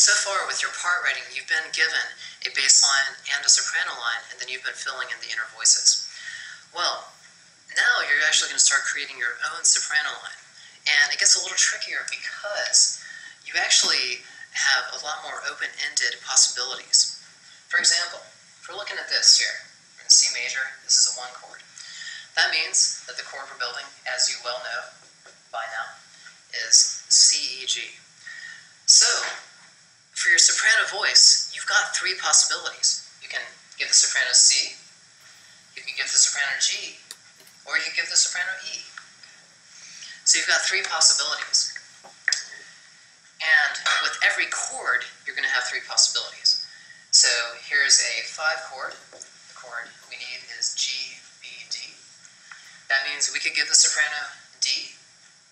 So far with your part writing, you've been given a bass line and a soprano line, and then you've been filling in the inner voices. Well, now you're actually going to start creating your own soprano line. And it gets a little trickier because you actually have a lot more open-ended possibilities. For example, if we're looking at this here, we're in C major, this is a 1 chord. That means that the chord we're building, as you well know by now, is C, E, G. So, for your soprano voice, you've got 3 possibilities. You can give the soprano C, you can give the soprano G, or you can give the soprano E. So you've got 3 possibilities. And with every chord, you're going to have 3 possibilities. So here's a 5 chord. The chord we need is G, B, D. That means we could give the soprano D,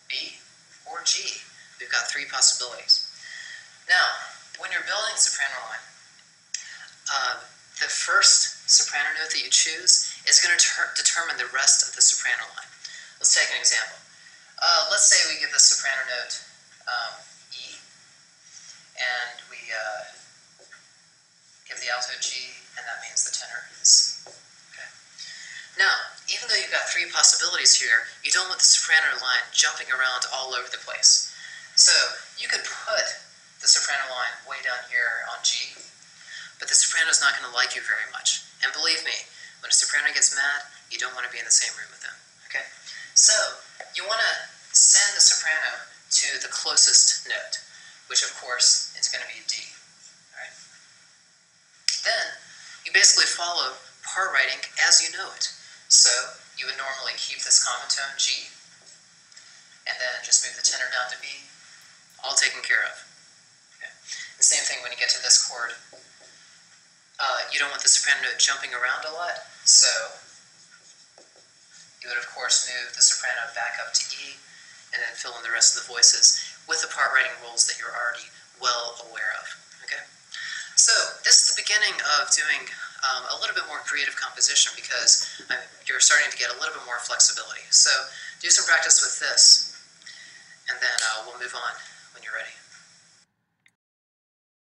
B, or G. We've got 3 possibilities. Now, when you're building soprano line, the first soprano note that you choose is going to determine the rest of the soprano line. Let's take an example. Let's say we give the soprano note E, and we give the alto G, and that means the tenor is C. Okay. Now, even though you've got 3 possibilities here, you don't want the soprano line jumping around all over the place. So you could put the soprano line way down here on G, but the soprano's not going to like you very much. And believe me, when a soprano gets mad, you don't want to be in the same room with them. Okay? So you want to send the soprano to the closest note, which of course is going to be D. All right? Then you basically follow part writing as you know it. So you would normally keep this common tone G, and then just move the tenor down to B, all taken care of. Okay. The same thing when you get to this chord. You don't want the soprano note jumping around a lot, so you would of course move the soprano back up to E, and then fill in the rest of the voices with the part writing rules that you're already well aware of. Okay. So this is the beginning of doing a little bit more creative composition because you're starting to get a little bit more flexibility. So do some practice with this, and then we'll move on when you're ready.